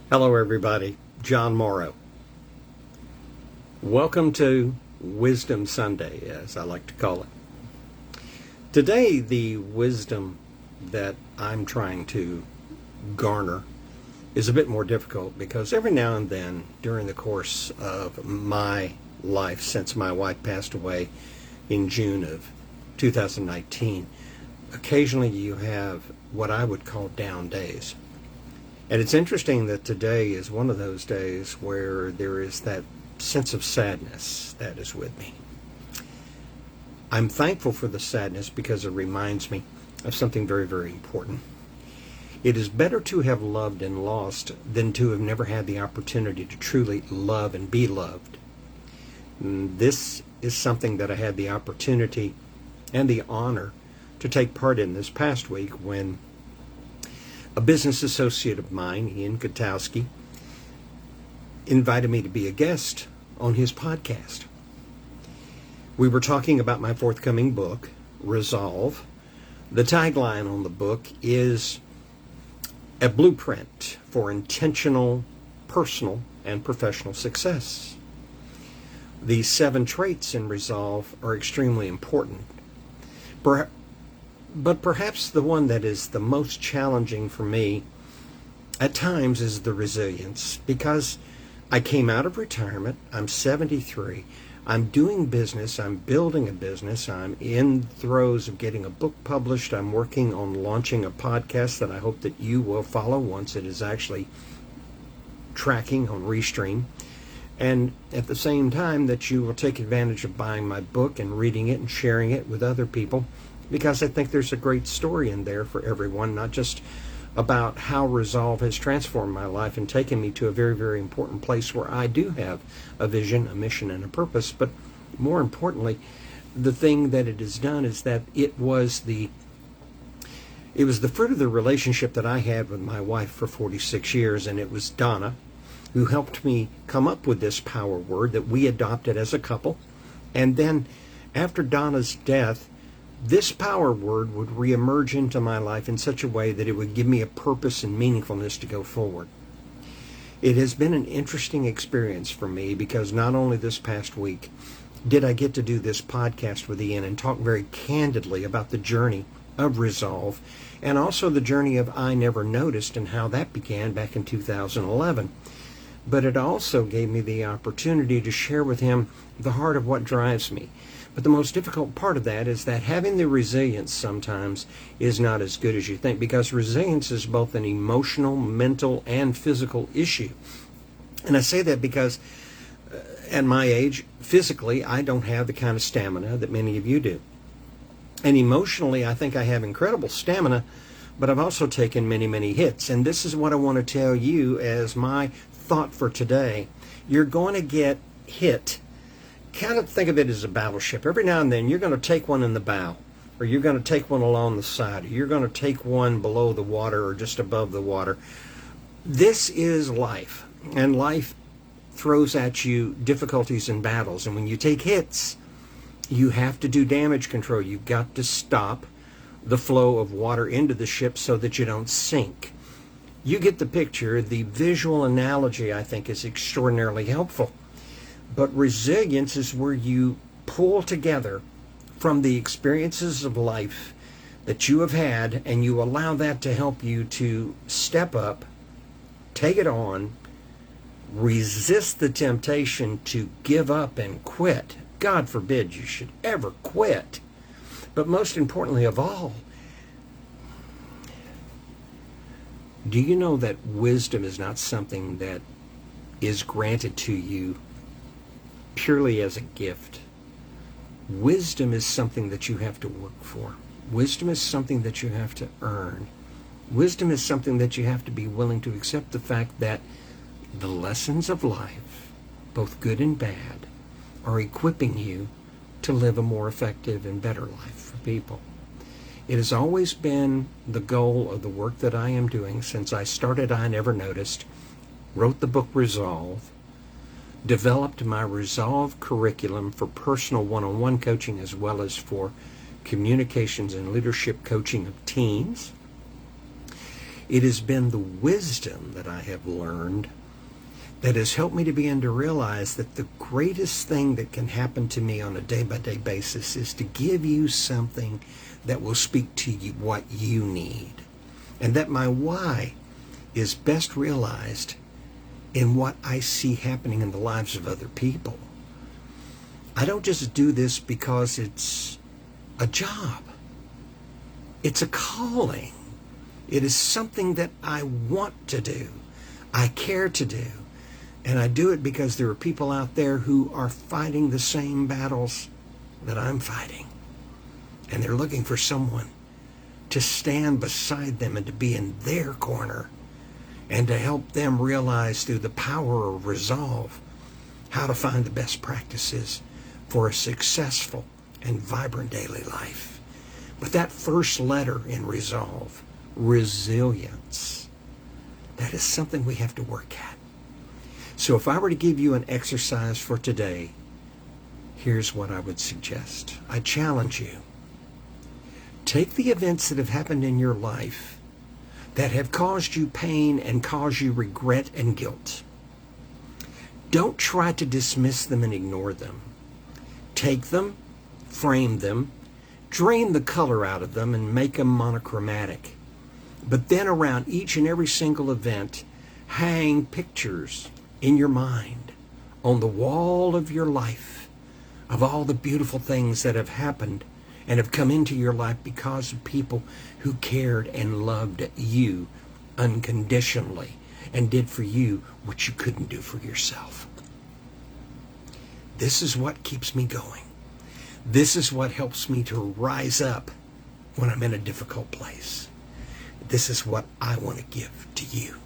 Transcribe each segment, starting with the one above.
Hello, everybody. John Morrow. Welcome to Wisdom Sunday, as I like to call it. Today, the wisdom that I'm trying to garner is a bit more difficult because every now and then, during the course of my life, since my wife passed away in June of 2019, occasionally you have what I would call down days. And it's interesting that today is one of those days where there is that sense of sadness that is with me. I'm thankful for the sadness because it reminds me of something very, very important. It is better to have loved and lost than to have never had the opportunity to truly love and be loved. And this is something that I had the opportunity and the honor to take part in this past week when a business associate of mine, Ian Kotowski, invited me to be a guest on his podcast. We were talking about my forthcoming book, Resolve. The tagline on the book is a blueprint for intentional, personal, and professional success. The 7 traits in Resolve are extremely important. But perhaps the one that is the most challenging for me at times is the resilience, because I came out of retirement. I'm 73. I'm doing business. I'm building a business. I'm in throes of getting a book published. I'm working on launching a podcast that I hope that you will follow once it is actually tracking on Restream. And at the same time that you will take advantage of buying my book and reading it and sharing it with other people, because I think there's a great story in there for everyone, not just about how Resolve has transformed my life and taken me to a very, very important place where I do have a vision, a mission, and a purpose, but more importantly, the thing that it has done is that it was the fruit of the relationship that I had with my wife for 46 years, and it was Donna who helped me come up with this power word that we adopted as a couple. And then after Donna's death, this power word would reemerge into my life in such a way that it would give me a purpose and meaningfulness to go forward. It has been an interesting experience for me because not only this past week did I get to do this podcast with Ian and talk very candidly about the journey of Resolve and also the journey of I Never Noticed and how that began back in 2011. But it also gave me the opportunity to share with him the heart of what drives me. But the most difficult part of that is that having the resilience sometimes is not as good as you think, because resilience is both an emotional, mental, and physical issue. And I say that because at my age, physically, I don't have the kind of stamina that many of you do. And emotionally, I think I have incredible stamina, but I've also taken many, many hits. And this is what I want to tell you as my thought for today. You're going to get hit. Kind of think of it as a battleship. Every now and then you're going to take one in the bow, or you're going to take one along the side, or you're going to take one below the water or just above the water. This is life, and life throws at you difficulties and battles. And when you take hits, you have to do damage control. You've got to stop the flow of water into the ship so that you don't sink. You get the picture. The visual analogy, I think, is extraordinarily helpful. But resilience is where you pull together from the experiences of life that you have had, and you allow that to help you to step up, take it on, resist the temptation to give up and quit. God forbid you should ever quit. But most importantly of all, do you know that wisdom is not something that is granted to you purely as a gift? Wisdom is something that you have to work for. Wisdom is something that you have to earn. Wisdom is something that you have to be willing to accept the fact that the lessons of life, both good and bad, are equipping you to live a more effective and better life for people. It has always been the goal of the work that I am doing since I started I Never Noticed, wrote the book Resolve, developed my Resolve curriculum for personal one-on-one coaching as well as for communications and leadership coaching of teams, It has been the wisdom that I have learned that has helped me to begin to realize that the greatest thing that can happen to me on a day-by-day basis is to give you something that will speak to you what you need. And that my why is best realized in what I see happening in the lives of other people. I don't just do this because it's a job. It's a calling. It is something that I want to do. I care to do. And I do it because there are people out there who are fighting the same battles that I'm fighting. And they're looking for someone to stand beside them and to be in their corner and to help them realize through the power of resolve how to find the best practices for a successful and vibrant daily life. But that first letter in resolve, resilience, that is something we have to work at. So if I were to give you an exercise for today, here's what I would suggest. I challenge you. Take the events that have happened in your life that have caused you pain and caused you regret and guilt. Don't try to dismiss them and ignore them. Take them, frame them, drain the color out of them, and make them monochromatic. But then around each and every single event, hang pictures in your mind on the wall of your life of all the beautiful things that have happened and have come into your life because of people who cared and loved you unconditionally and did for you what you couldn't do for yourself. This is what keeps me going. This is what helps me to rise up when I'm in a difficult place. This is what I want to give to you.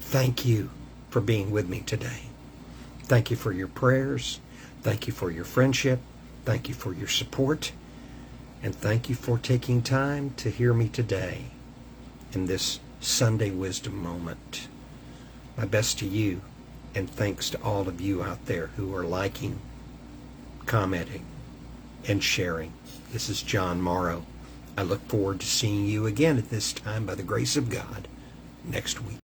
Thank you for being with me today. Thank you for your prayers. Thank you for your friendship. Thank you for your support. And thank you for taking time to hear me today in this Sunday Wisdom moment. My best to you, and thanks to all of you out there who are liking, commenting, and sharing. This is John Morrow. I look forward to seeing you again at this time by the grace of God next week.